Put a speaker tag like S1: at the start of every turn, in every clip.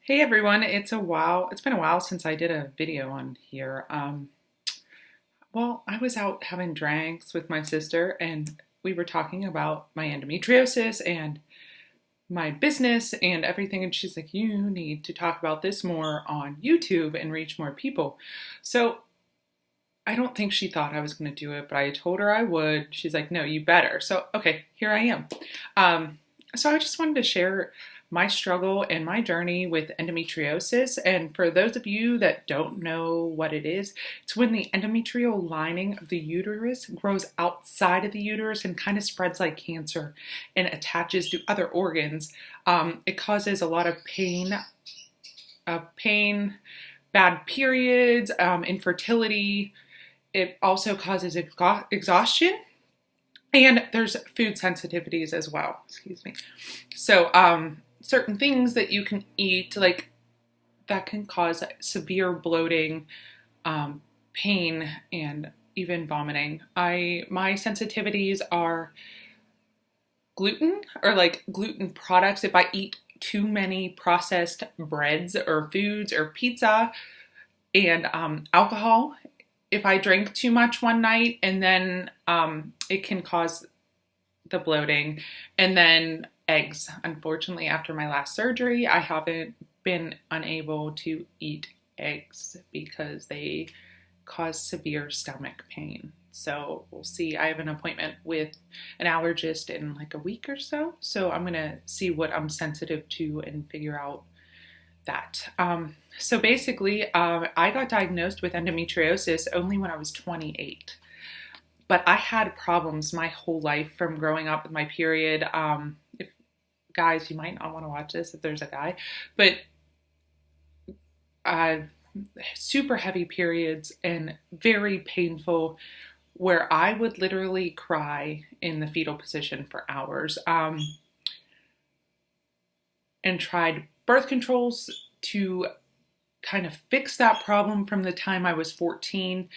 S1: Hey everyone, it's been a while since I did a video on here. I was out having drinks with my sister and we were talking about my endometriosis and my business and everything. And she's like, you need to talk about this more on YouTube and reach more people. So I don't think she thought I was going to do it, but I told her I would. She's like, no, you better. So, okay, here I am. So I just wanted to share my struggle and my journey with endometriosis. And for those of you that don't know what it is, it's when the endometrial lining of the uterus grows outside of the uterus and kind of spreads like cancer and attaches to other organs. It causes a lot of pain, bad periods, infertility. It also causes exhaustion, and there's food sensitivities as well. Excuse me. So, certain things that you can eat, like that can cause severe bloating, pain, and even vomiting. My sensitivities are gluten or like gluten products. If I eat too many processed breads or foods or pizza, and alcohol. If I drink too much one night, and then it can cause the bloating. And then eggs. Unfortunately, after my last surgery, I haven't been unable to eat eggs because they cause severe stomach pain. So we'll see. I have an appointment with an allergist in like a week or so. So I'm going to see what I'm sensitive to and figure out that. So basically, I got diagnosed with endometriosis only when I was 28. But I had problems my whole life from growing up with my period. If guys, you might not want to watch this if there's a guy, but super heavy periods and very painful, where I would literally cry in the fetal position for hours. And tried birth controls to kind of fix that problem from the time I was 14,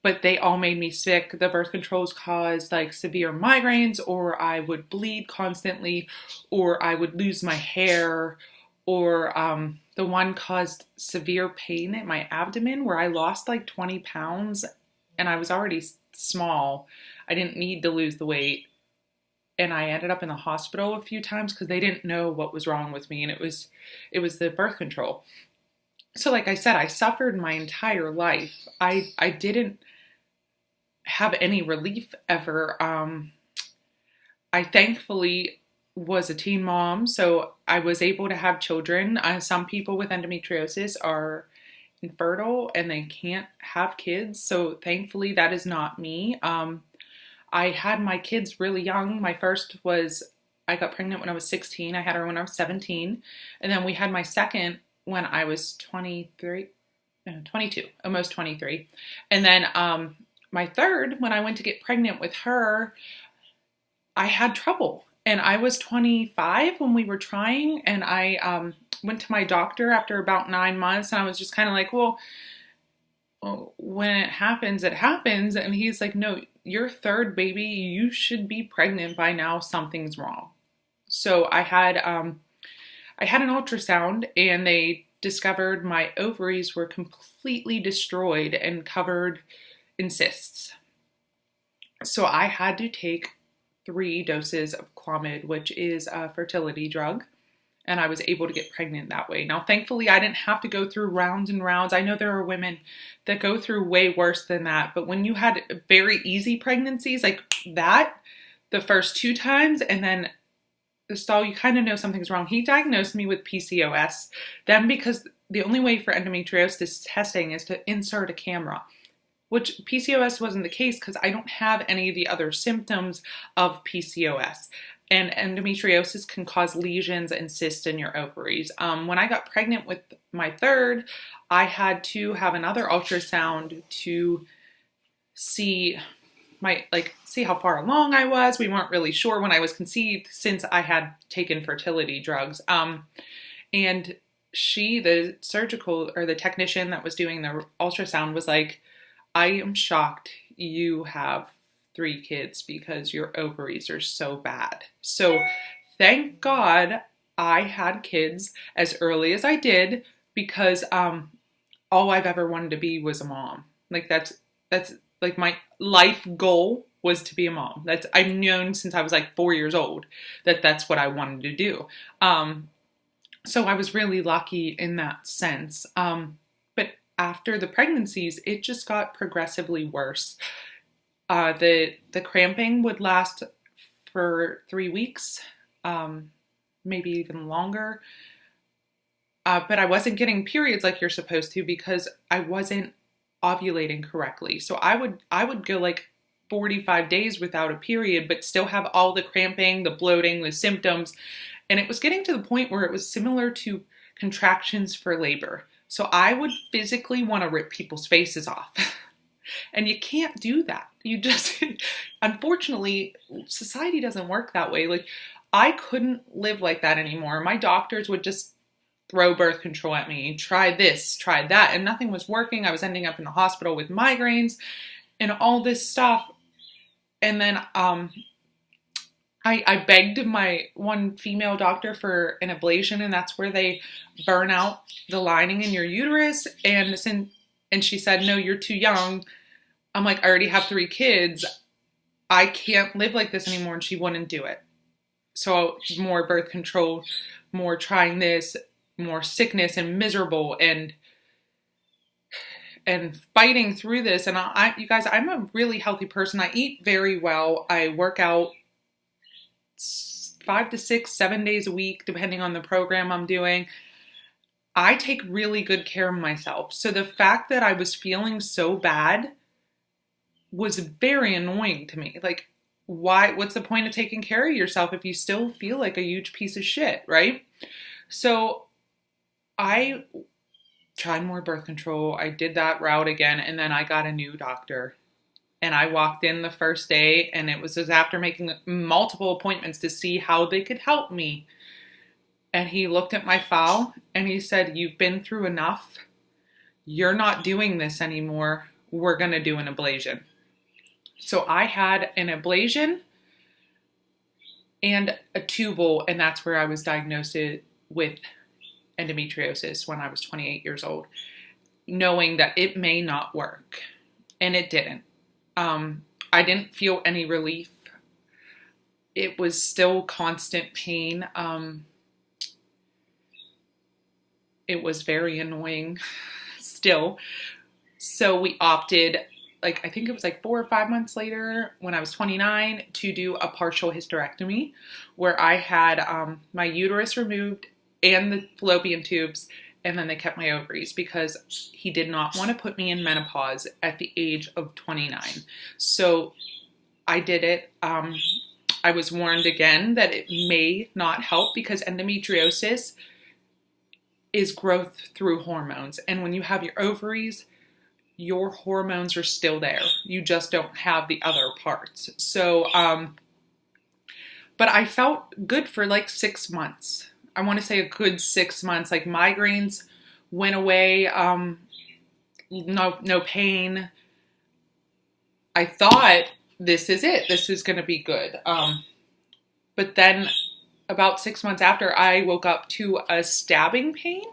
S1: but they all made me sick. The birth controls caused like severe migraines, or I would bleed constantly, or I would lose my hair, or the one caused severe pain in my abdomen where I lost like 20 pounds and I was already small. I didn't need to lose the weight. And I ended up in the hospital a few times because they didn't know what was wrong with me, and it was the birth control. So like I said, I suffered my entire life. I didn't have any relief ever. I thankfully was a teen mom, so I was able to have children. Some people with endometriosis are infertile and they can't have kids, so thankfully that is not me. I had my kids really young. My first was, I got pregnant when I was 16. I had her when I was 17. And then we had my second when I was 22, almost 23. And then my third, when I went to get pregnant with her, I had trouble. And I was 25 when we were trying. And I went to my doctor after about 9 months. And I was just kind of like, well, when it happens, it happens. And he's like, no, your third baby, you should be pregnant by now. Something's wrong. So I had an ultrasound, and they discovered my ovaries were completely destroyed and covered in cysts. So I had to take 3 doses of Clomid, which is a fertility drug. And I was able to get pregnant that way. Now, thankfully, I didn't have to go through rounds and rounds. I know there are women that go through way worse than that. But when you had very easy pregnancies like that, the first 2 times, and then the stall, you kind of know something's wrong. He diagnosed me with PCOS. Then, because the only way for endometriosis testing is to insert a camera, which PCOS wasn't the case because I don't have any of the other symptoms of PCOS. And endometriosis can cause lesions and cysts in your ovaries. When I got pregnant with my third, I had to have another ultrasound to see how far along I was. We weren't really sure when I was conceived since I had taken fertility drugs. And the surgical or the technician that was doing the ultrasound was like, I am shocked you have 3 kids because your ovaries are so bad. So thank God I had kids as early as I did because all I've ever wanted to be was a mom. Like that's like my life goal was to be a mom. That's I've known since I was like 4 years old that that's what I wanted to do. So I was really lucky in that sense. But after the pregnancies, it just got progressively worse. The cramping would last for 3 weeks, maybe even longer. But I wasn't getting periods like you're supposed to because I wasn't ovulating correctly. So I would go like 45 days without a period, but still have all the cramping, the bloating, the symptoms. And it was getting to the point where it was similar to contractions for labor. So I would physically want to rip people's faces off. And you can't do that. You just, unfortunately, society doesn't work that way. Like, I couldn't live like that anymore. My doctors would just throw birth control at me, try this, try that, and nothing was working. I was ending up in the hospital with migraines and all this stuff. And then I begged my one female doctor for an ablation, and that's where they burn out the lining in your uterus. And she said, no, you're too young. I'm like, I already have 3 kids. I can't live like this anymore. And she wouldn't do it. So more birth control, more trying this, more sickness and miserable and fighting through this. And you guys, I'm a really healthy person. I eat very well. I work out 5 to 6, 7 days a week, depending on the program I'm doing. I take really good care of myself. So the fact that I was feeling so bad was very annoying to me. Like, what's the point of taking care of yourself if you still feel like a huge piece of shit, right? So I tried more birth control. I did that route again, and then I got a new doctor. And I walked in the first day, and it was just after making multiple appointments to see how they could help me. And he looked at my file, and he said, you've been through enough. You're not doing this anymore. We're going to do an ablation. So I had an ablation and a tubal, and that's where I was diagnosed with endometriosis when I was 28 years old, knowing that it may not work. And it didn't. I didn't feel any relief. It was still constant pain. It was very annoying still. So we opted, like, I think it was like 4 or 5 months later when I was 29, to do a partial hysterectomy where I had my uterus removed and the fallopian tubes, and then they kept my ovaries because he did not want to put me in menopause at the age of 29. So I did it. I was warned again that it may not help because endometriosis is growth through hormones. And when you have your ovaries, your hormones are still there. You just don't have the other parts. So, but I felt good for like 6 months. I want to say a good 6 months. Like, migraines went away. No pain. I thought, this is it. This is going to be good. But then about 6 months after, I woke up to a stabbing pain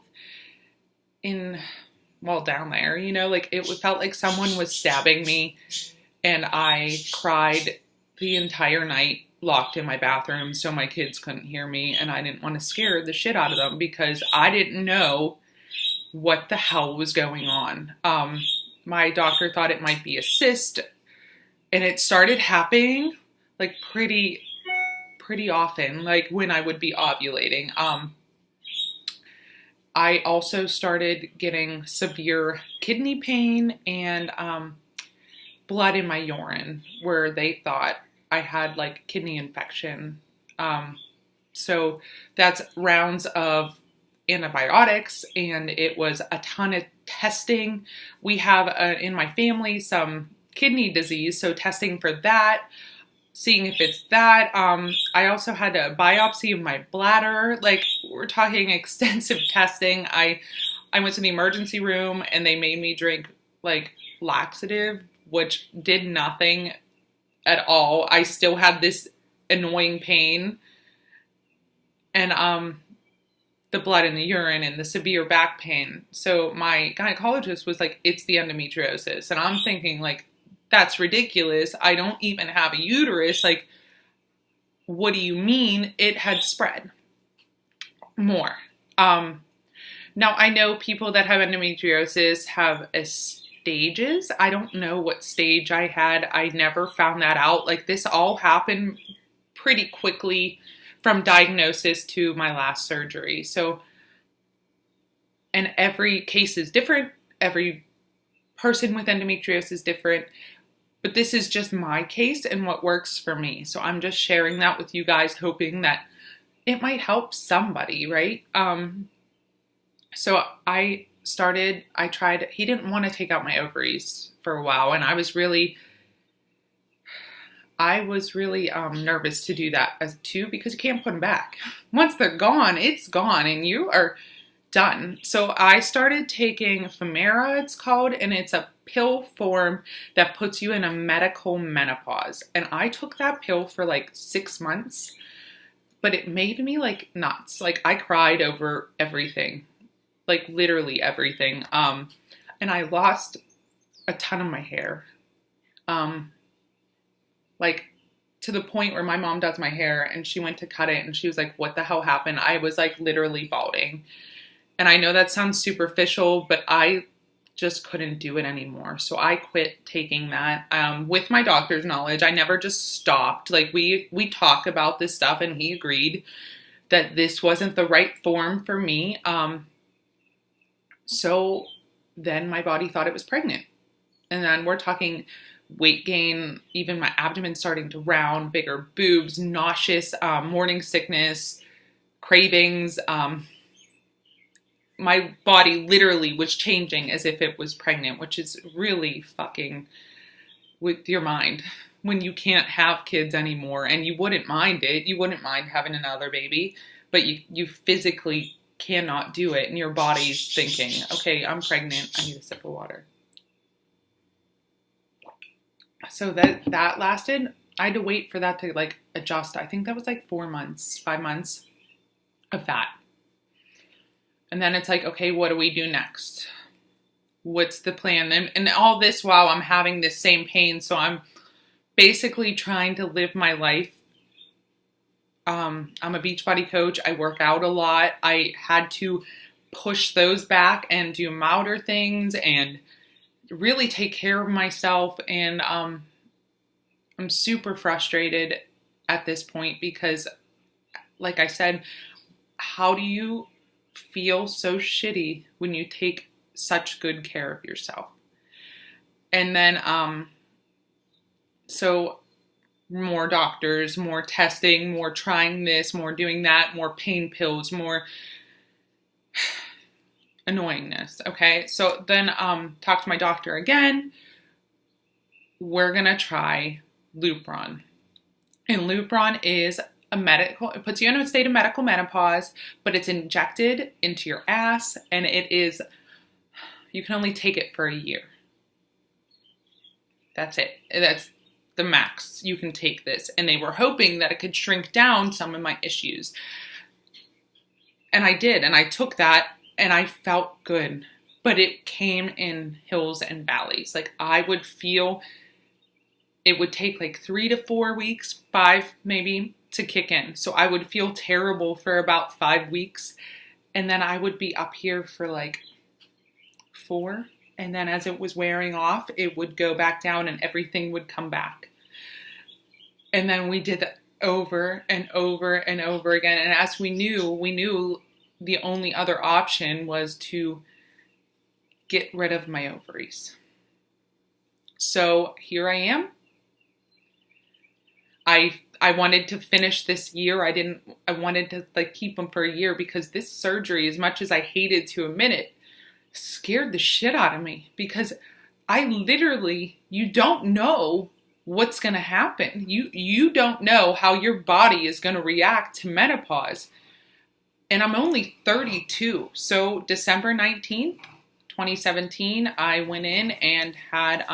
S1: down there, like it felt like someone was stabbing me, and I cried the entire night, locked in my bathroom so my kids couldn't hear me, and I didn't want to scare the shit out of them because I didn't know what the hell was going on. My doctor thought it might be a cyst, and it started happening like pretty often, like when I would be ovulating. I also started getting severe kidney pain and blood in my urine where they thought I had like kidney infection. So that's rounds of antibiotics, and it was a ton of testing. We have in my family some kidney disease, so testing for that, seeing if it's that. I also had a biopsy of my bladder. Like, we're talking extensive testing. I went to the emergency room and they made me drink like laxative, which did nothing at all. I still had this annoying pain. And the blood in the urine and the severe back pain. So my gynecologist was like, it's the endometriosis. And I'm thinking, like, that's ridiculous. I don't even have a uterus. Like, what do you mean? It had spread more. Now, I know people that have endometriosis have a stages. I don't know what stage I had. I never found that out. Like, this all happened pretty quickly from diagnosis to my last surgery. So, and every case is different. Every person with endometriosis is different. But this is just my case and what works for me. So I'm just sharing that with you guys, hoping that it might help somebody, right? So I tried, he didn't want to take out my ovaries for a while. And I was really nervous to do that as too, because you can't put them back. Once they're gone, it's gone and you are done. So I started taking Femera, it's called, and it's a pill form that puts you in a medical menopause. And I took that pill for like 6 months, but it made me like nuts. Like, I cried over everything, like literally everything. And I lost a ton of my hair. Like, to the point where my mom does my hair and she went to cut it and she was like, what the hell happened? I was like literally balding. And I know that sounds superficial, but I just couldn't do it anymore. So I quit taking that with my doctor's knowledge. I never just stopped. Like, we talk about this stuff and he agreed that this wasn't the right form for me. So then my body thought it was pregnant. And then we're talking weight gain, even my abdomen starting to round, bigger boobs, nauseous, morning sickness, cravings. My body literally was changing as if it was pregnant, which is really fucking with your mind when you can't have kids anymore and you wouldn't mind it. You wouldn't mind having another baby, but you physically cannot do it. And your body's thinking, okay, I'm pregnant. I need a sip of water. So that lasted, I had to wait for that to like adjust. I think that was like 4 months, 5 months of that. And then it's like, okay, what do we do next? What's the plan? And all this while I'm having this same pain. So I'm basically trying to live my life. I'm a Beachbody coach. I work out a lot. I had to push those back and do milder things and really take care of myself. And I'm super frustrated at this point because, like I said, how do you feel so shitty when you take such good care of yourself? And then, so more doctors, more testing, more trying this, more doing that, more pain pills, more annoyingness. Okay. So then, talk to my doctor again. We're going to try Lupron. And Lupron is it puts you in a state of medical menopause, but it's injected into your ass, and you can only take it for a year. That's it. That's the max you can take this. And they were hoping that it could shrink down some of my issues. And I did, and I took that, and I felt good. But it came in hills and valleys. Like, I would feel it would take like 3 to 4 weeks, 5 maybe, to kick in. So I would feel terrible for about 5 weeks. And then I would be up here for like 4. And then as it was wearing off, it would go back down and everything would come back. And then we did that over and over and over again. And as we knew the only other option was to get rid of my ovaries. So here I am. I wanted to finish this year. I wanted to like keep them for a year because this surgery, as much as I hated to admit it, scared the shit out of me because you don't know what's going to happen. You don't know how your body is going to react to menopause. And I'm only 32. So December 19th, 2017, I went in and had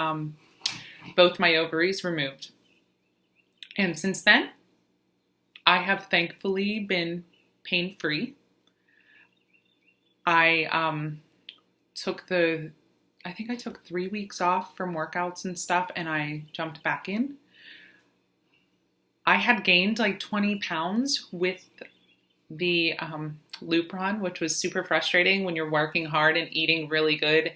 S1: both my ovaries removed. And since then, I have thankfully been pain-free. I took the, I think I took 3 weeks off from workouts and stuff, and I jumped back in. I had gained like 20 pounds with the Lupron, which was super frustrating when you're working hard and eating really good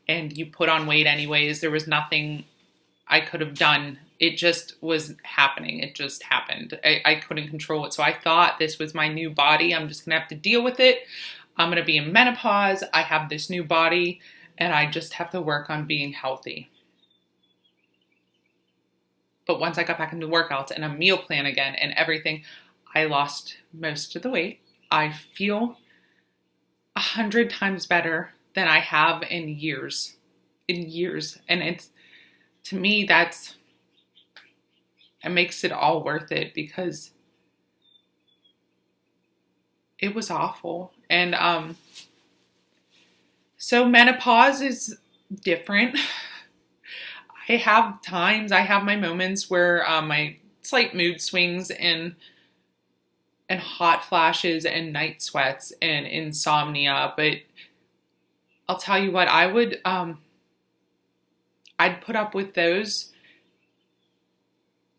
S1: and you put on weight anyways. There was nothing I could have done. It just was happening. It just happened. I couldn't control it. So I thought this was my new body. I'm just going to have to deal with it. I'm going to be in menopause. I have this new body and I just have to work on being healthy. But once I got back into workouts and a meal plan again and everything, I lost most of the weight. I feel 100 times better than I have in years. And it's, to me, it makes it all worth it because it was awful. And so menopause is different. I have my moments where my slight mood swings and hot flashes and night sweats and insomnia. But I'll tell you what, I'd put up with those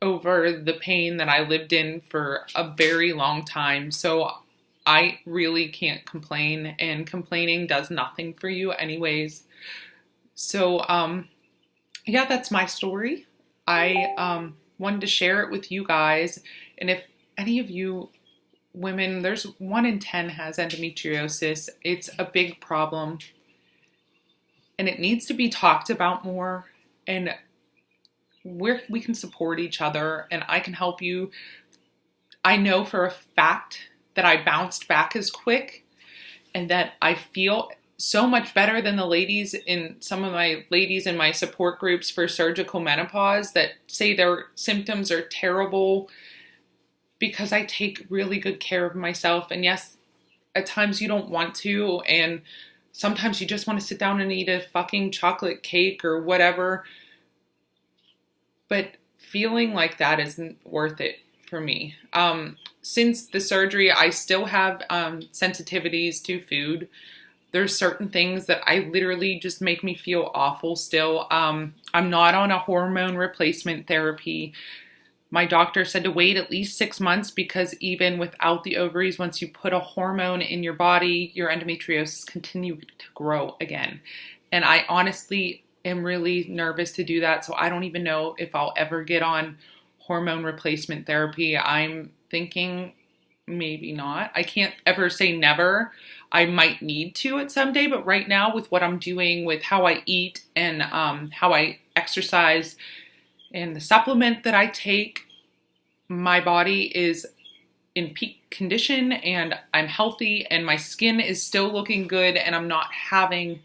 S1: over the pain that I lived in for a very long time. So I really can't complain, and complaining does nothing for you anyways. So, yeah, that's my story. I wanted to share it with you guys. And if any of you women, there's 1 in 10 has endometriosis. It's a big problem and it needs to be talked about more. And we can support each other and I can help you. I know for a fact that I bounced back as quick and that I feel so much better than some of my ladies in my support groups for surgical menopause that say their symptoms are terrible, because I take really good care of myself. And yes, at times you don't want to, and sometimes you just want to sit down and eat a fucking chocolate cake or whatever. But feeling like that isn't worth it for me. Since the surgery, I still have sensitivities to food. There's certain things that I literally just make me feel awful still. I'm not on a hormone replacement therapy. My doctor said to wait at least 6 months because even without the ovaries, once you put a hormone in your body, your endometriosis continue to grow again. And I honestly am really nervous to do that. So I don't even know if I'll ever get on hormone replacement therapy. I'm thinking maybe not. I can't ever say never. I might need to at some day, but right now with what I'm doing, with how I eat and how I exercise and the supplement that I take, my body is in peak condition and I'm healthy and my skin is still looking good and I'm not having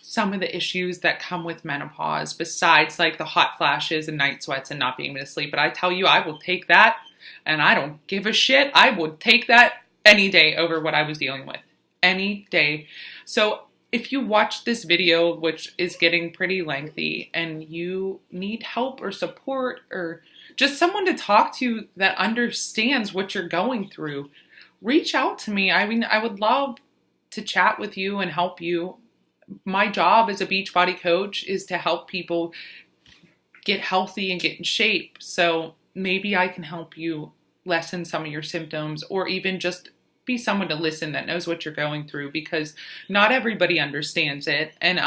S1: some of the issues that come with menopause besides like the hot flashes and night sweats and not being able to sleep. But I tell you, I will take that and I don't give a shit. I would take that any day over what I was dealing with. Any day. So if you watch this video, which is getting pretty lengthy, and you need help or support or just someone to talk to that understands what you're going through, reach out to me. I mean, I would love to chat with you and help you. My job as a Beachbody coach is to help people get healthy and get in shape. So maybe I can help you lessen some of your symptoms, or even just be someone to listen that knows what you're going through, because not everybody understands it. And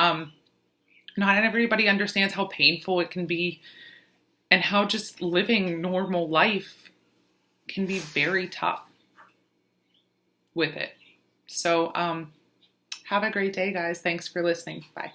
S1: not everybody understands how painful it can be and how just living normal life can be very tough with it. So have a great day, guys. Thanks for listening. Bye.